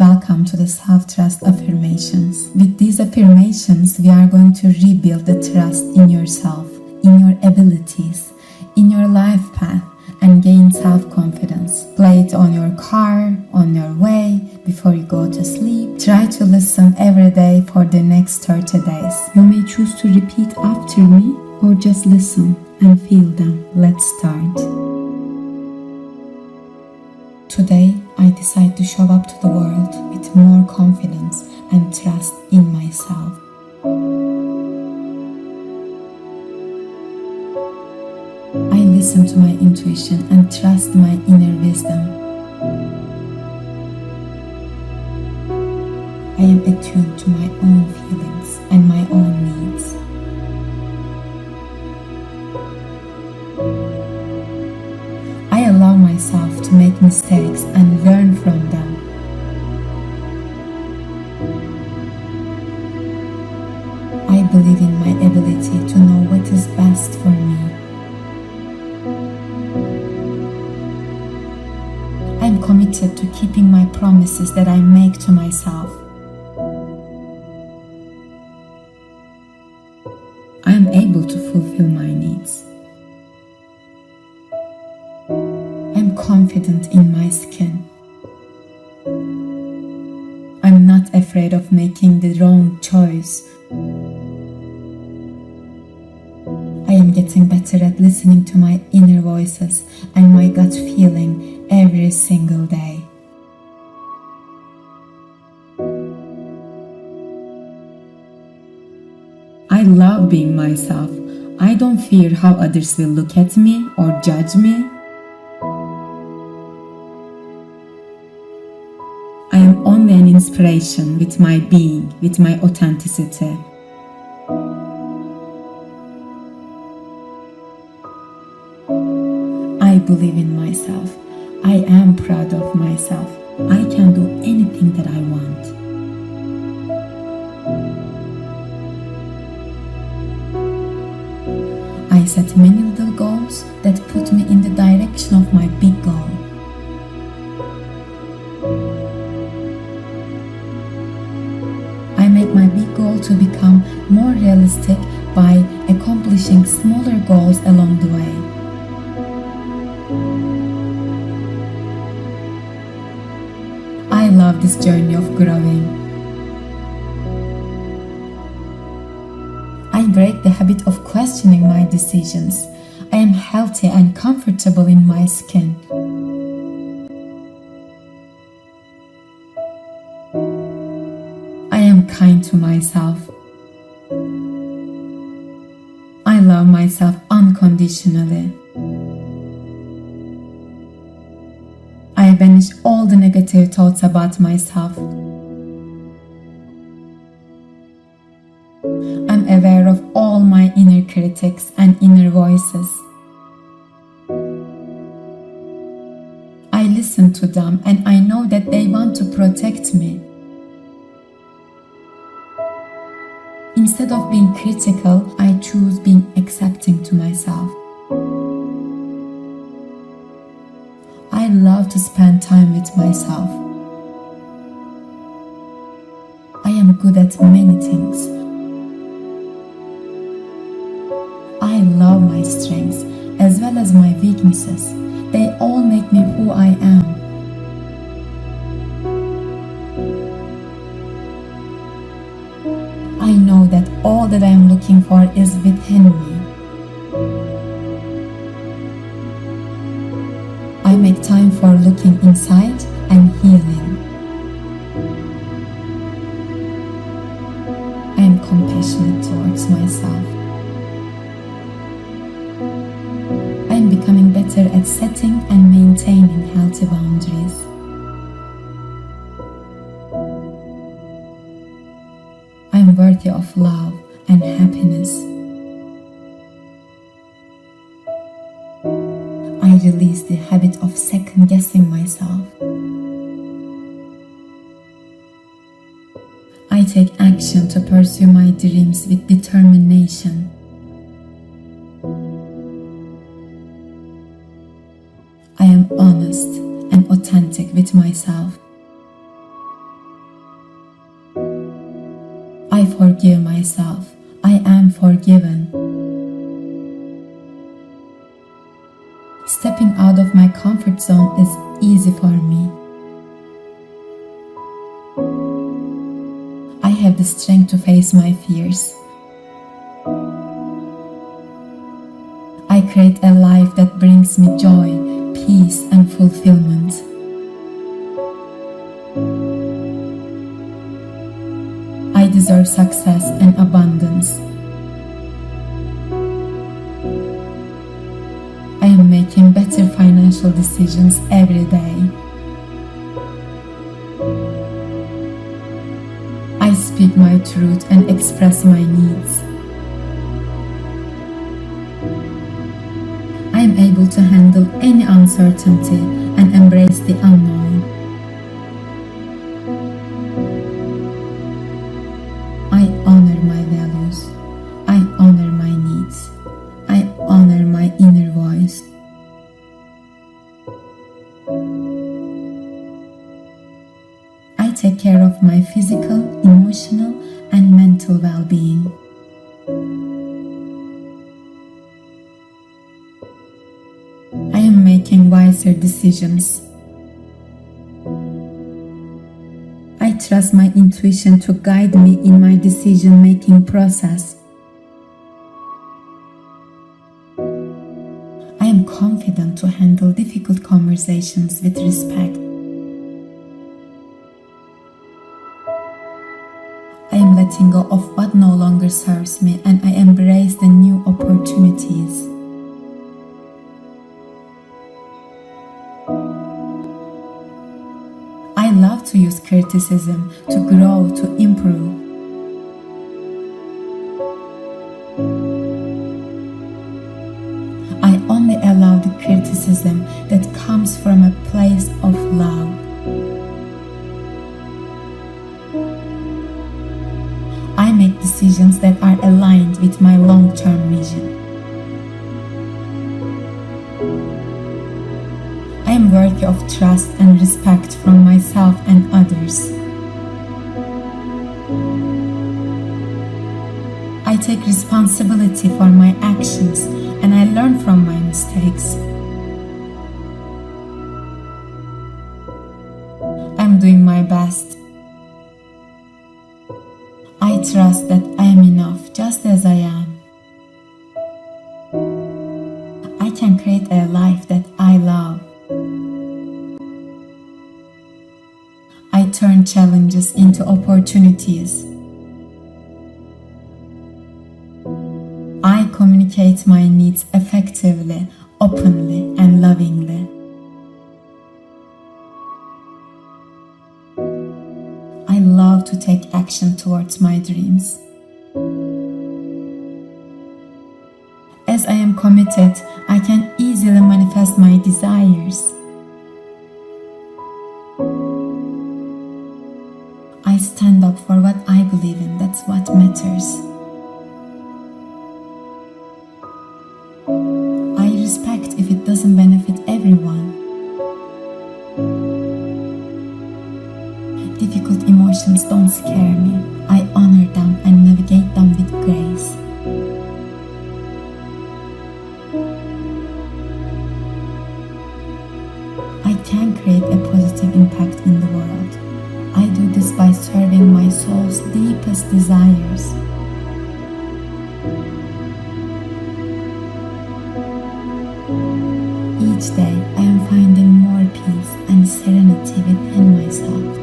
Welcome to the Self-Trust Affirmations. With these affirmations, we are going to rebuild the trust in yourself, in your abilities, in your life path, and gain self-confidence. Play it on your car, on your way, before you go to sleep. Try to listen every day for the next 30 days. You may choose to repeat after me or just listen and feel them. Let's start. Today, I decide to show up to the world with more confidence and trust in myself. I listen to my intuition and trust my inner wisdom. I am attuned to my own feelings and my own needs. I allow myself to make mistakes and learn from them. I believe in my ability to know what is best for me. I am committed to keeping my promises that I make to myself. I am able to fulfill my needs. I am confident in my skin. I am not afraid of making the wrong choice. I am getting better at listening to my inner voices and my gut feeling every single day. I love being myself. I don't fear how others will look at me or judge me. I am only an inspiration with my being, with my authenticity. I believe in myself. I am proud of myself. I can do anything that I want. I set many little goals that put me in the direction of my big goal. I make my big goal to become more realistic by accomplishing smaller goals along the way. I love this journey of growing. I break the habit of questioning my decisions. I am healthy and comfortable in my skin. I am kind to myself. I love myself unconditionally. I banish all the negative thoughts about myself. I'm aware of all my inner critics and inner voices. I listen to them and I know that they want to protect me. Instead of being critical, I choose being accepting to myself. I love to spend time with myself. I am good at many things. I love my strengths as well as my weaknesses. They all make me who I am. I know that all that I am looking for is within me. I make time for looking inside and healing. I am compassionate towards myself. I am becoming better at setting and maintaining healthy boundaries. I am worthy of love and happiness. I release the habit of second-guessing myself. I take action to pursue my dreams with determination. I am honest and authentic with myself. I forgive myself. I am forgiven. Stepping out of my comfort zone is easy for me. I have the strength to face my fears. I create a life that brings me joy, peace, and fulfillment. I deserve success and abundance. I am making better financial decisions every day. I speak my truth and express my needs. I am able to handle any uncertainty and embrace the unknown. I honor my values. I honor my needs. I honor my inner voice. I take care of my physical, emotional, and mental well-being. I am making wiser decisions. I trust my intuition to guide me in my decision-making process. I am confident to handle difficult conversations with respect. I am letting go of what no longer serves me, and I embrace the new opportunities. I love to use criticism to grow, to improve. I only allow the criticism that comes from a place of love. I make decisions that are aligned with my long-term vision. I am worthy of trust and respect from myself and others. I take responsibility for my actions and I learn from my mistakes. I'm doing my best. I trust that I am enough just as I am. I can create a life that I love. I turn challenges into opportunities. I communicate my needs effectively, openly, and lovingly. I love to take action towards my dreams. As I am committed, I can easily manifest my desires. I stand up for what I believe in, that's what matters. I respect if it doesn't benefit everyone. Difficult emotions don't scare me. I honor them and navigate them with grace. I can create a positive impact in the world. I do this by serving my soul's deepest desires. Each day I am finding more peace and serenity within myself.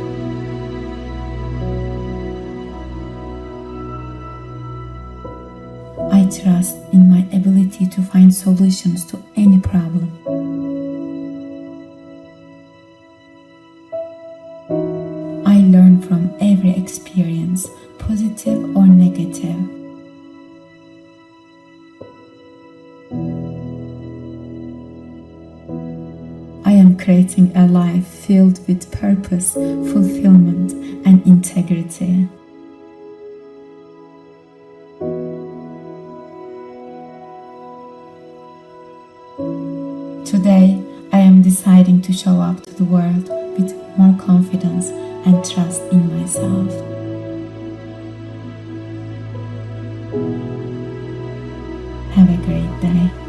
I trust in my ability to find solutions to any problem. I learn from every experience, positive or negative. I am creating a life filled with purpose, fulfillment, and integrity. Today, I am deciding to show up to the world with more confidence and trust in myself. Have a great day.